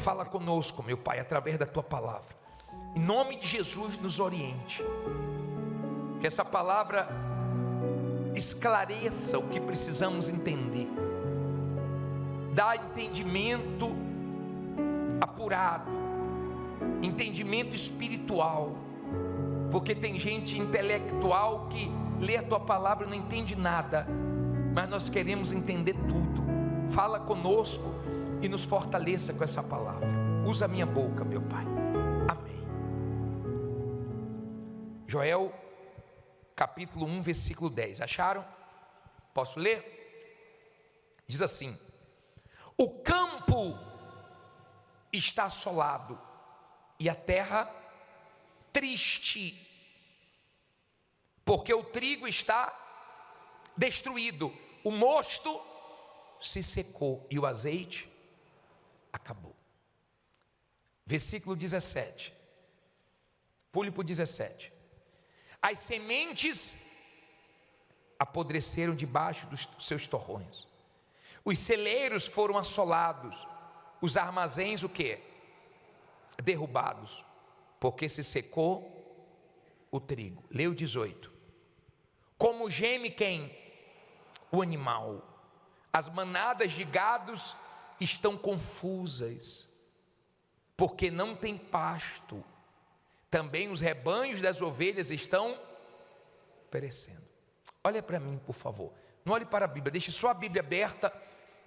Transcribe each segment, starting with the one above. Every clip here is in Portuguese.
Fala conosco, meu Pai, através da tua palavra. Em nome de Jesus, nos oriente. Que essa palavra esclareça o que precisamos entender. Dá entendimento apurado, entendimento espiritual. Porque tem gente intelectual que lê a tua palavra e não entende nada. Mas nós queremos entender tudo. Fala conosco e nos fortaleça com essa palavra. Usa a minha boca, meu Pai. Amém. Joel, capítulo 1, versículo 10. Acharam? Posso ler? Diz assim: o campo está assolado e a terra triste, porque o trigo está destruído, o mosto se secou e o azeite acabou. Versículo 17. Pule para o 17. As sementes apodreceram debaixo dos seus torrões. Os celeiros foram assolados. Os armazéns o quê? Derrubados. Porque se secou o trigo. Lê o 18. Como geme quem? O animal. As manadas de gados estão confusas, porque não tem pasto. Também os rebanhos das ovelhas estão perecendo. Olha para mim, por favor. Não olhe para a Bíblia, deixe só a Bíblia aberta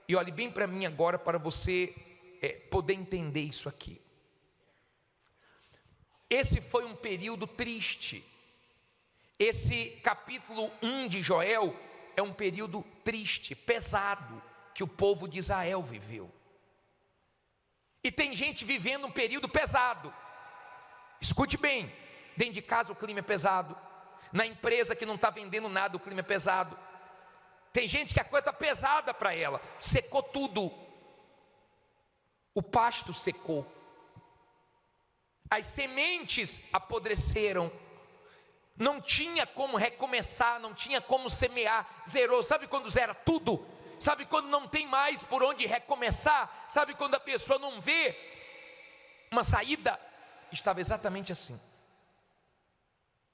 e olhe bem para mim agora, para você poder entender isso aqui. Esse foi um período triste. Esse capítulo 1 de Joel é um período triste, pesado, que o povo de Israel viveu. E tem gente vivendo um período pesado. Escute bem, dentro de casa o clima é pesado, na empresa que não está vendendo nada o clima é pesado. Tem gente que a coisa está pesada para ela, secou tudo. O pasto secou, as sementes apodreceram, não tinha como recomeçar, não tinha como semear, zerou. Sabe quando zera tudo? Sabe quando não tem mais por onde recomeçar? Sabe quando a pessoa não vê uma saída? Estava exatamente assim,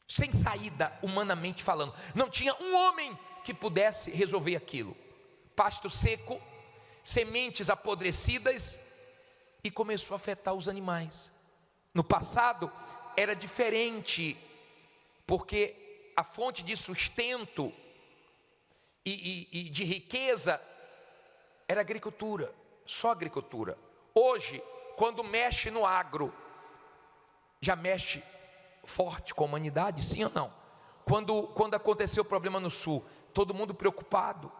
sem saída, humanamente falando. Não tinha um homem que pudesse resolver aquilo. Pasto seco, sementes apodrecidas, e começou a afetar os animais. No passado era diferente, porque a fonte de sustento e de riqueza era agricultura, só agricultura. Hoje, quando mexe no agro, já mexe forte com a humanidade, sim ou não? Quando aconteceu o problema no sul, todo mundo preocupado,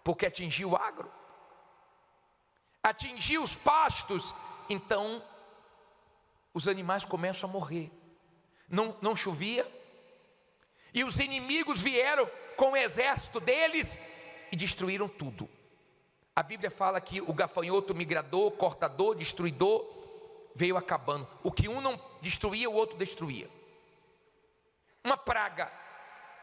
porque atingiu o agro, atingiu os pastos, então os animais começam a morrer. Não chovia, e os inimigos vieram com o exército deles e destruíram tudo. A Bíblia fala que o gafanhoto migrador, cortador, destruidor veio acabando. O que um não destruía, o outro destruía. Uma praga.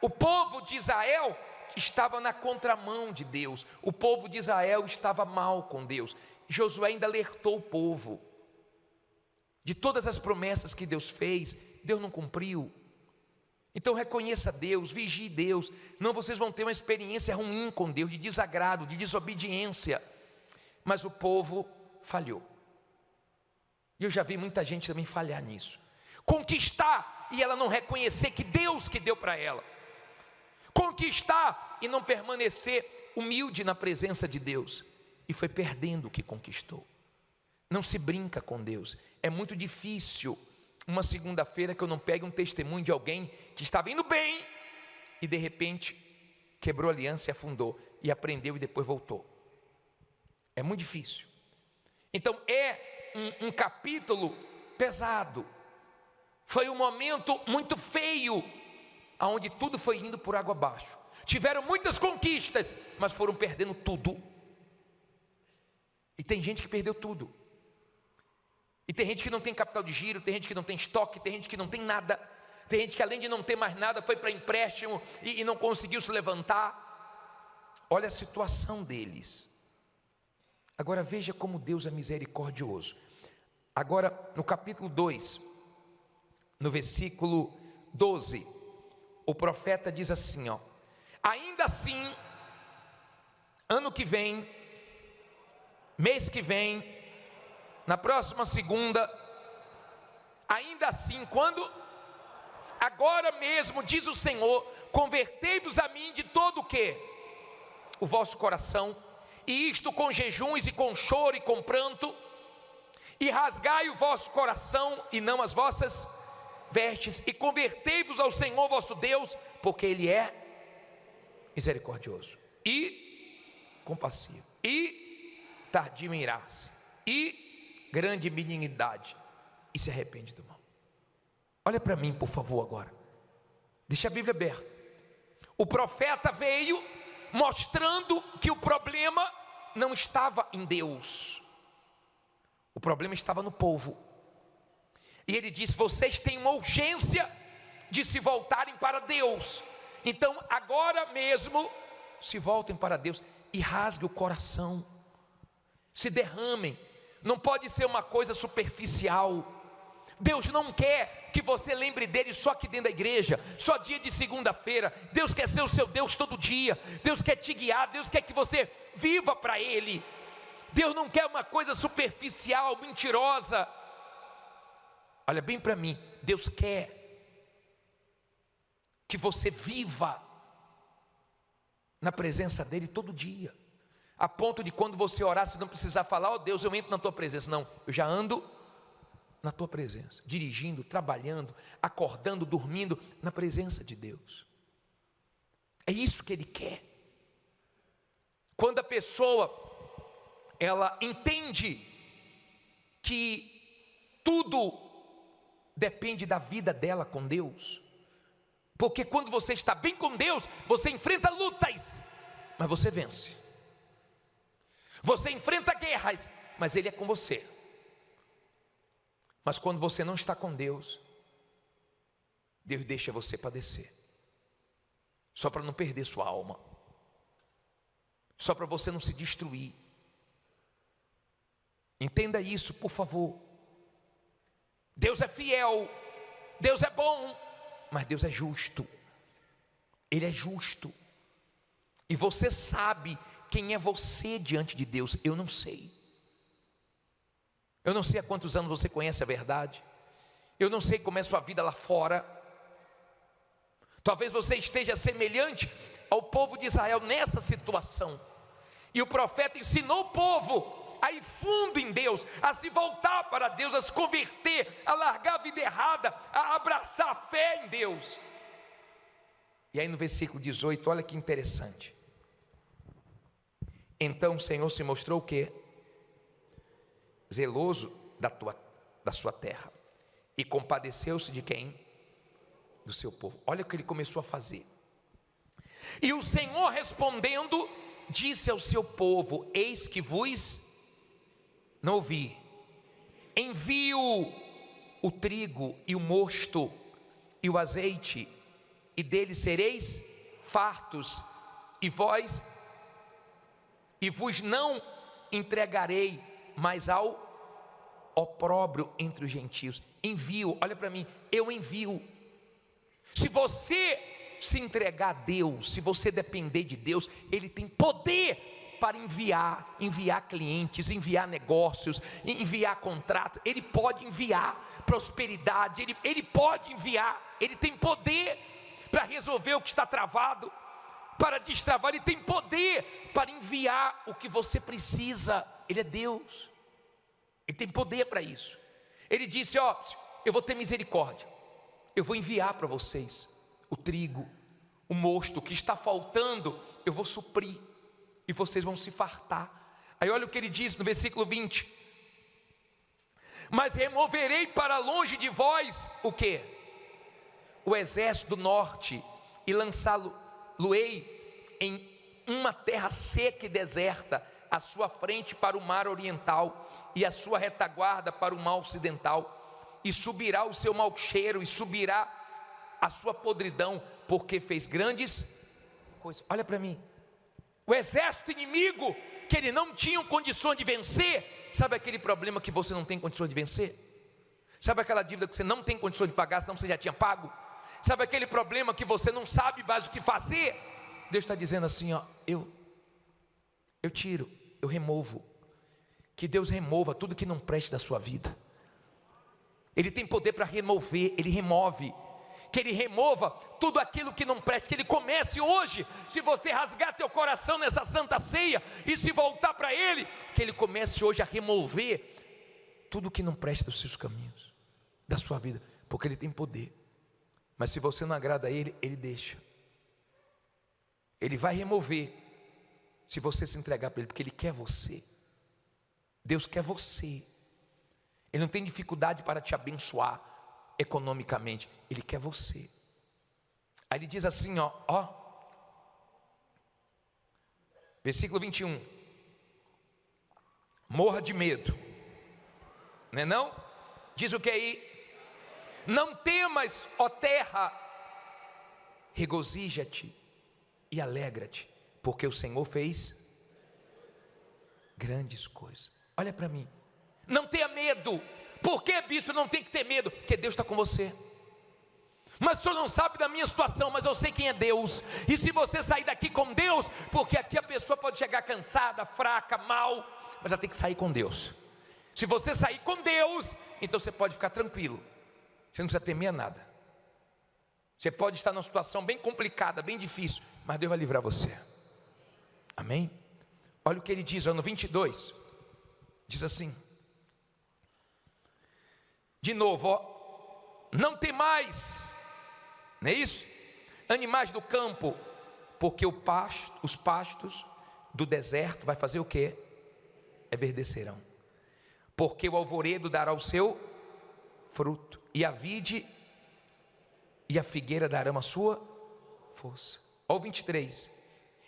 O povo de Israel estava na contramão de Deus. O povo de Israel estava mal com Deus. Josué ainda alertou o povo de todas as promessas que Deus fez. Deus não cumpriu. Então reconheça Deus, vigie Deus, senão vocês vão ter uma experiência ruim com Deus, de desagrado, de desobediência. Mas o povo falhou. E eu já vi muita gente também falhar nisso. Conquistar e ela não reconhecer que Deus que deu para ela. Conquistar e não permanecer humilde na presença de Deus. E foi perdendo o que conquistou. Não se brinca com Deus. É muito difícil uma segunda-feira que eu não pegue um testemunho de alguém que estava indo bem e de repente quebrou a aliança e afundou, e aprendeu e depois voltou. É muito difícil. Então é um capítulo pesado. Foi um momento muito feio, onde tudo foi indo por água abaixo. Tiveram muitas conquistas, mas foram perdendo tudo. E tem gente que perdeu tudo. E tem gente que não tem capital de giro, tem gente que não tem estoque, tem gente que não tem nada. Tem gente que além de não ter mais nada, foi para empréstimo e não conseguiu se levantar. Olha a situação deles. Agora veja como Deus é misericordioso. Agora no capítulo 2, no versículo 12, o profeta diz assim, ó: ainda assim, ano que vem, mês que vem, na próxima segunda, ainda assim, quando? Agora mesmo, diz o Senhor, convertei-vos a mim de todo o quê? O vosso coração, e isto com jejuns e com choro e com pranto, e rasgai o vosso coração e não as vossas vestes, e convertei-vos ao Senhor vosso Deus, porque Ele é misericordioso e compassivo, e tardio em irar-se, e grande benignidade, e se arrepende do mal. Olha para mim, por favor, agora. Deixa a Bíblia aberta. O profeta veio mostrando que o problema não estava em Deus, o problema estava no povo. E ele disse: vocês têm uma urgência de se voltarem para Deus. Então agora mesmo se voltem para Deus e rasguem o coração, se derramem. Não pode ser uma coisa superficial. Deus não quer que você lembre dele só aqui dentro da igreja, só dia de segunda-feira. Deus quer ser o seu Deus todo dia. Deus quer te guiar, Deus quer que você viva para Ele. Deus não quer uma coisa superficial, mentirosa. Olha bem para mim, Deus quer que você viva na presença dEle todo dia, a ponto de quando você orar, você não precisar falar: ó Deus, eu entro na tua presença. Não, eu já ando na tua presença, dirigindo, trabalhando, acordando, dormindo, na presença de Deus. É isso que Ele quer. Quando a pessoa, ela entende que tudo depende da vida dela com Deus, porque quando você está bem com Deus, você enfrenta lutas, mas você vence. Você enfrenta guerras, mas Ele é com você. Mas quando você não está com Deus, Deus deixa você padecer, só para não perder sua alma, só para você não se destruir. Entenda isso, por favor. Deus é fiel, Deus é bom, mas Deus é justo. Ele é justo. E você sabe quem é você diante de Deus. Eu não sei. Eu não sei há quantos anos você conhece a verdade. Eu não sei como é a sua vida lá fora. Talvez você esteja semelhante ao povo de Israel nessa situação. E o profeta ensinou o povo a ir fundo em Deus, a se voltar para Deus, a se converter, a largar a vida errada, a abraçar a fé em Deus. E aí no versículo 18, olha que interessante. Então o Senhor se mostrou o quê? Zeloso da sua terra, e compadeceu-se de quem? Do seu povo. Olha o que ele começou a fazer. E o Senhor respondendo, disse ao seu povo: eis que vos, não ouvi, envio o trigo e o mosto e o azeite, e deles sereis fartos, e vos não entregarei mais ao opróbrio entre os gentios. Envio, olha para mim, eu envio. Se você se entregar a Deus, se você depender de Deus, Ele tem poder para enviar clientes, enviar negócios, enviar contratos. Ele pode enviar prosperidade, Ele pode enviar, Ele tem poder para resolver o que está travado, para destravar. Ele tem poder para enviar o que você precisa. Ele é Deus, Ele tem poder para isso. Ele disse: ó, eu vou ter misericórdia, eu vou enviar para vocês o trigo, o mosto, o que está faltando, eu vou suprir, e vocês vão se fartar. Aí olha o que ele diz no versículo 20: mas removerei para longe de vós o quê? O exército do norte, e lançá-lo-ei em uma terra seca e deserta, a sua frente para o mar oriental, e a sua retaguarda para o mar ocidental, e subirá o seu mau cheiro, e subirá a sua podridão, porque fez grandes coisas. Olha para mim, o exército inimigo que ele não tinha condições de vencer. Sabe aquele problema que você não tem condições de vencer? Sabe aquela dívida que você não tem condições de pagar, senão você já tinha pago? Sabe aquele problema que você não sabe mais o que fazer? Deus está dizendo assim, ó, eu tiro, eu removo. Que Deus remova tudo que não preste da sua vida. Ele tem poder para remover, Ele remove. Que Ele remova tudo aquilo que não preste. Que Ele comece hoje, se você rasgar teu coração nessa santa ceia e se voltar para Ele, que Ele comece hoje a remover tudo que não preste dos seus caminhos, da sua vida, porque Ele tem poder. Mas se você não agrada a Ele, Ele deixa. Ele vai remover, se você se entregar para Ele, porque Ele quer você. Deus quer você. Ele não tem dificuldade para te abençoar economicamente, Ele quer você. Aí Ele diz assim, ó, versículo 21, morra de medo, não é não? Diz o que aí? Não temas, ó terra, regozija-te e alegra-te, porque o Senhor fez grandes coisas. Olha para mim, não tenha medo. Por que, bispo, não tem que ter medo? Porque Deus está com você. Mas o senhor não sabe da minha situação, mas eu sei quem é Deus. E se você sair daqui com Deus, porque aqui a pessoa pode chegar cansada, fraca, mal, mas ela tem que sair com Deus. Se você sair com Deus, então você pode ficar tranquilo. Você não precisa temer nada. Você pode estar numa situação bem complicada, bem difícil, mas Deus vai livrar você. Amém? Olha o que ele diz no 22. Diz assim, de novo, ó, não tem mais, não é isso? Animais do campo, porque os pastos do deserto vai fazer o quê? Verdecerão. Porque o alvoredo dará o seu fruto, e a vide e a figueira darão a sua força. Olha o 23.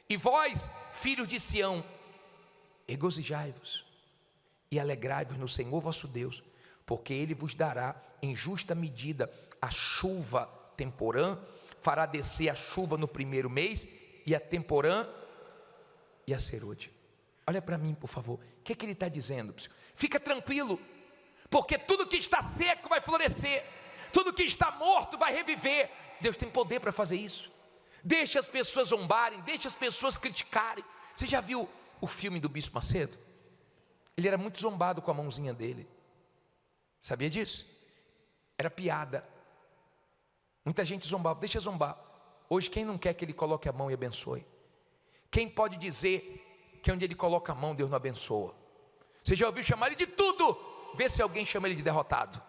E vós, filhos de Sião, regozijai-vos e alegrai-vos no Senhor vosso Deus, porque Ele vos dará em justa medida a chuva temporã, fará descer a chuva no primeiro mês, e a temporã e a serôdia. Olha para mim, por favor, o que Ele está dizendo? Fica tranquilo, porque tudo que está seco vai florescer, tudo que está morto vai reviver. Deus tem poder para fazer isso. Deixa as pessoas zombarem, deixa as pessoas criticarem. Você já viu o filme do Bispo Macedo? Ele era muito zombado com a mãozinha dele. Sabia disso? Era piada. Muita gente zombava, deixa zombar. Hoje quem não quer que ele coloque a mão e abençoe? Quem pode dizer que onde ele coloca a mão Deus não abençoa? Você já ouviu chamar ele de tudo? Vê se alguém chama ele de derrotado.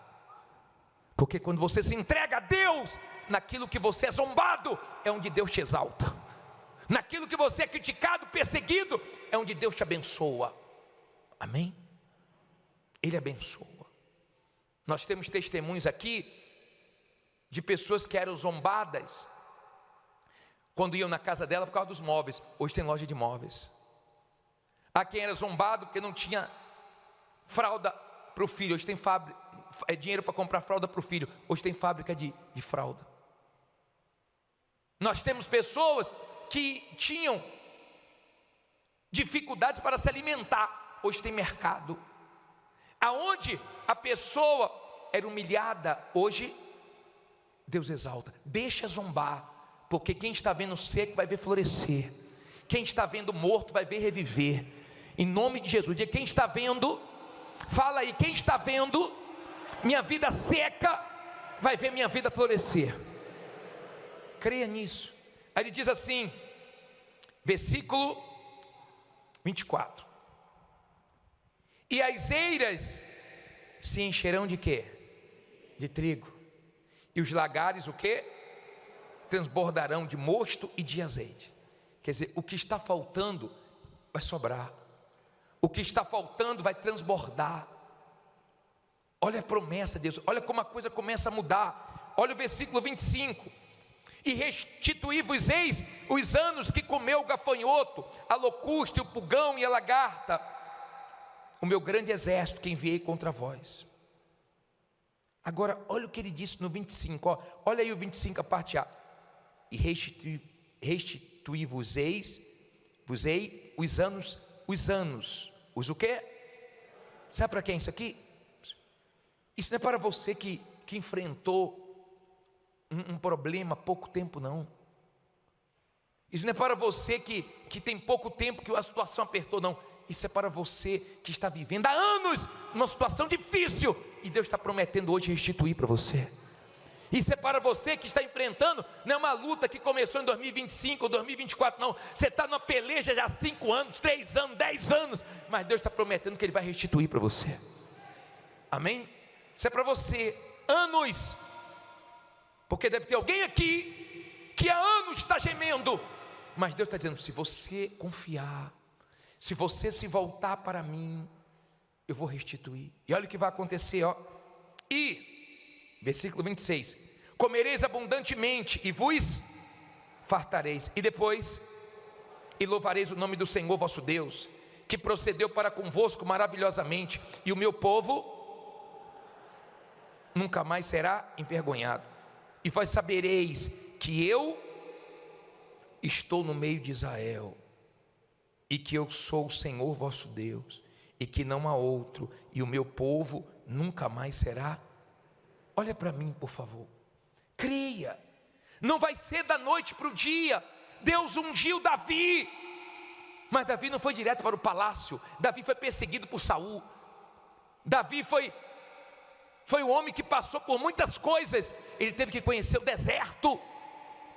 Porque quando você se entrega a Deus, naquilo que você é zombado, é onde Deus te exalta. Naquilo que você é criticado, perseguido, é onde Deus te abençoa. Amém? Ele abençoa. Nós temos testemunhos aqui de pessoas que eram zombadas quando iam na casa dela por causa dos móveis. Hoje tem loja de móveis. Há quem era zombado porque não tinha fralda para o filho. Hoje tem dinheiro para comprar fralda para o filho. Hoje tem fábrica de fralda. Nós temos pessoas que tinham dificuldades para se alimentar. Hoje tem mercado. Aonde a pessoa era humilhada, hoje Deus exalta. Deixa zombar, porque quem está vendo seco vai ver florescer. Quem está vendo morto vai ver reviver. Em nome de Jesus. Quem está vendo, fala aí, quem está vendo minha vida seca, vai ver minha vida florescer. Creia nisso. Aí ele diz assim, versículo 24. E as eiras se encherão de quê? De trigo. E os lagares o quê? Transbordarão de mosto e de azeite. Quer dizer, o que está faltando vai sobrar. O que está faltando vai transbordar. Olha a promessa de Deus. Olha como a coisa começa a mudar. Olha o versículo 25. E restituí-vos-eis os anos que comeu o gafanhoto, a locusta, o pulgão e a lagarta, o meu grande exército que enviei contra vós. Agora, olha o que ele disse no 25, olha aí o 25, a parte A. E restituí-vos-ei os anos os anos, os o quê? Sabe para quem é isso aqui? Isso não é para você que enfrentou um problema há pouco tempo, não. Isso não é para você que tem pouco tempo que a situação apertou, não. Isso é para você que está vivendo há anos uma situação difícil e Deus está prometendo hoje restituir para você. Isso é para você que está enfrentando, não é uma luta que começou em 2025 ou 2024, não. Você está numa peleja já há 5 anos, 3 anos, 10 anos, mas Deus está prometendo que Ele vai restituir para você. Amém? Isso é para você, anos, porque deve ter alguém aqui que há anos está gemendo, mas Deus está dizendo: se você confiar, se você se voltar para mim, eu vou restituir. E olha o que vai acontecer, ó. E, versículo 26, comereis abundantemente e vos fartareis. E depois, e louvareis o nome do Senhor vosso Deus, que procedeu para convosco maravilhosamente, e o meu povo nunca mais será envergonhado. E vós sabereis que eu estou no meio de Israel, e que eu sou o Senhor vosso Deus, e que não há outro, e o meu povo nunca mais será. Olha para mim, por favor, creia, não vai ser da noite para o dia. Deus ungiu Davi, mas Davi não foi direto para o palácio. Davi foi perseguido por Saul. Davi foi o homem que passou por muitas coisas. Ele teve que conhecer o deserto,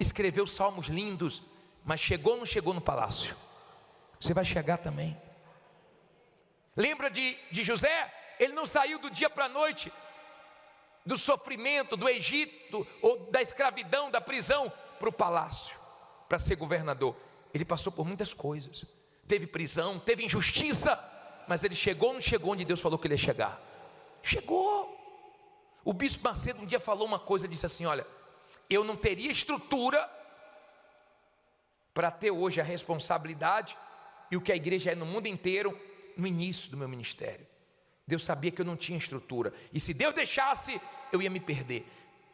escreveu salmos lindos, mas chegou ou não chegou no palácio? Você vai chegar também. Lembra de José? Ele não saiu do dia para a noite, do sofrimento, do Egito, ou da escravidão, da prisão, para o palácio, para ser governador. Ele passou por muitas coisas, teve prisão, teve injustiça, mas ele chegou ou não chegou onde Deus falou que ele ia chegar? Chegou. O bispo Macedo um dia falou uma coisa, disse assim: olha, eu não teria estrutura para ter hoje a responsabilidade e o que a igreja é no mundo inteiro no início do meu ministério. Deus sabia que eu não tinha estrutura, e se Deus deixasse, eu ia me perder.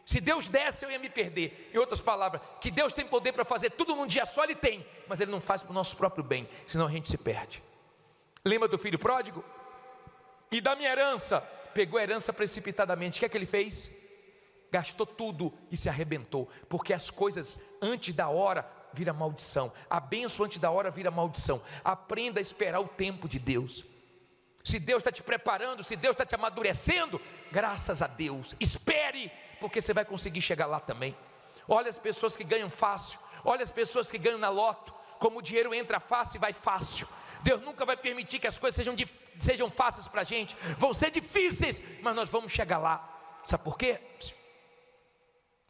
Se Deus desse, eu ia me perder. Em outras palavras, que Deus tem poder para fazer tudo num dia só, Ele tem, mas Ele não faz para o nosso próprio bem, senão a gente se perde. Lembra do filho pródigo? E da minha herança, pegou a herança precipitadamente. O que é que ele fez? Gastou tudo e se arrebentou, porque as coisas antes da hora vira maldição, a bênção antes da hora vira maldição. Aprenda a esperar o tempo de Deus. Se Deus está te preparando, se Deus está te amadurecendo, graças a Deus, espere, porque você vai conseguir chegar lá também. Olha as pessoas que ganham fácil, olha as pessoas que ganham na loto, como o dinheiro entra fácil e vai fácil. Deus nunca vai permitir que as coisas sejam fáceis para a gente, vão ser difíceis, mas nós vamos chegar lá. Sabe por quê?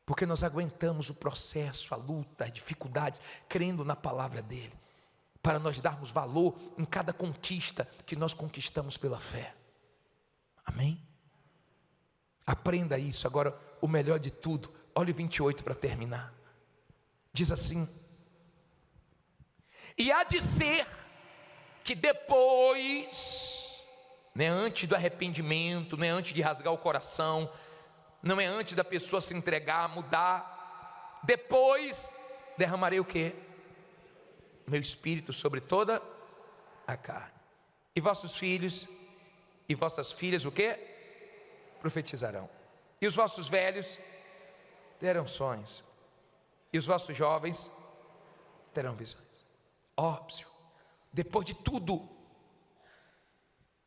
Porque nós aguentamos o processo, a luta, as dificuldades, crendo na palavra dEle, para nós darmos valor em cada conquista que nós conquistamos pela fé. Amém? Aprenda isso. Agora, o melhor de tudo, olha o 28 para terminar. Diz assim: e há de ser que depois, não é antes do arrependimento, não é antes de rasgar o coração, não é antes da pessoa se entregar, mudar, depois derramarei o quê? Meu espírito sobre toda a carne, e vossos filhos e vossas filhas o quê? Profetizarão, e os vossos velhos terão sonhos, e os vossos jovens terão visões. Óbvio, depois de tudo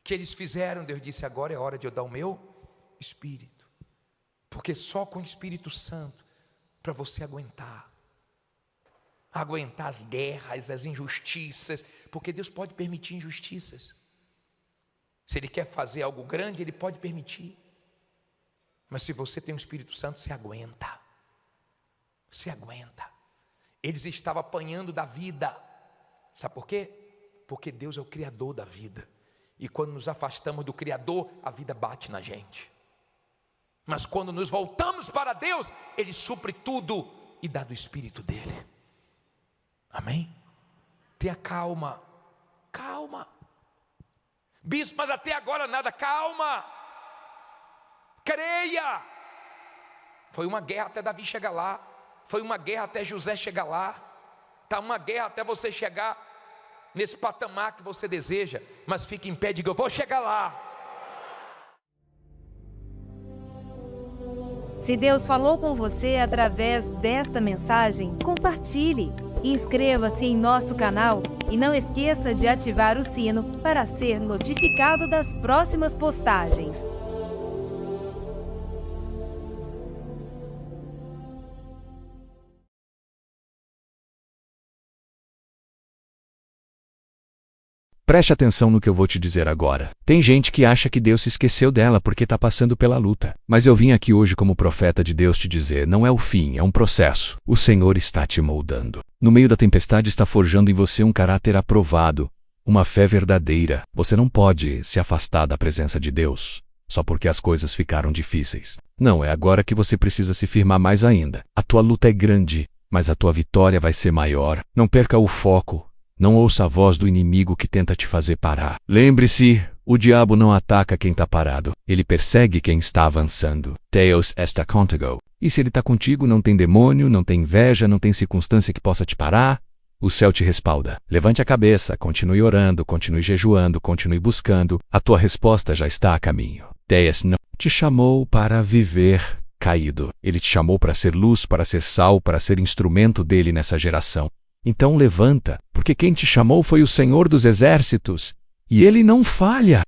que eles fizeram, Deus disse: agora é hora de eu dar o meu espírito, porque só com o Espírito Santo, para você aguentar as guerras, as injustiças, porque Deus pode permitir injustiças. Se Ele quer fazer algo grande, Ele pode permitir, mas se você tem o Espírito Santo, você aguenta. Eles estavam apanhando da vida, sabe por quê? Porque Deus é o Criador da vida, e quando nos afastamos do Criador, a vida bate na gente. Mas quando nos voltamos para Deus, Ele supre tudo e dá do Espírito dEle. Amém? Tenha calma. Bispo, mas até agora nada. Calma, creia. Foi uma guerra até Davi chegar lá, foi uma guerra até José chegar lá, está uma guerra até você chegar nesse patamar que você deseja, mas fique em pé e diga: eu vou chegar lá. Se Deus falou com você através desta mensagem, compartilhe. Inscreva-se em nosso canal e não esqueça de ativar o sino para ser notificado das próximas postagens. Preste atenção no que eu vou te dizer agora. Tem gente que acha que Deus se esqueceu dela porque está passando pela luta. Mas eu vim aqui hoje como profeta de Deus te dizer, não é o fim, é um processo. O Senhor está te moldando. No meio da tempestade está forjando em você um caráter aprovado, uma fé verdadeira. Você não pode se afastar da presença de Deus só porque as coisas ficaram difíceis. Não, é agora que você precisa se firmar mais ainda. A tua luta é grande, mas a tua vitória vai ser maior. Não perca o foco. Não ouça a voz do inimigo que tenta te fazer parar. Lembre-se, o diabo não ataca quem está parado. Ele persegue quem está avançando. Deus está contigo. E se ele está contigo, não tem demônio, não tem inveja, não tem circunstância que possa te parar. O céu te respalda. Levante a cabeça, continue orando, continue jejuando, continue buscando. A tua resposta já está a caminho. Deus não te chamou para viver caído. Ele te chamou para ser luz, para ser sal, para ser instrumento dele nessa geração. Então levanta, porque quem te chamou foi o Senhor dos Exércitos, e ele não falha.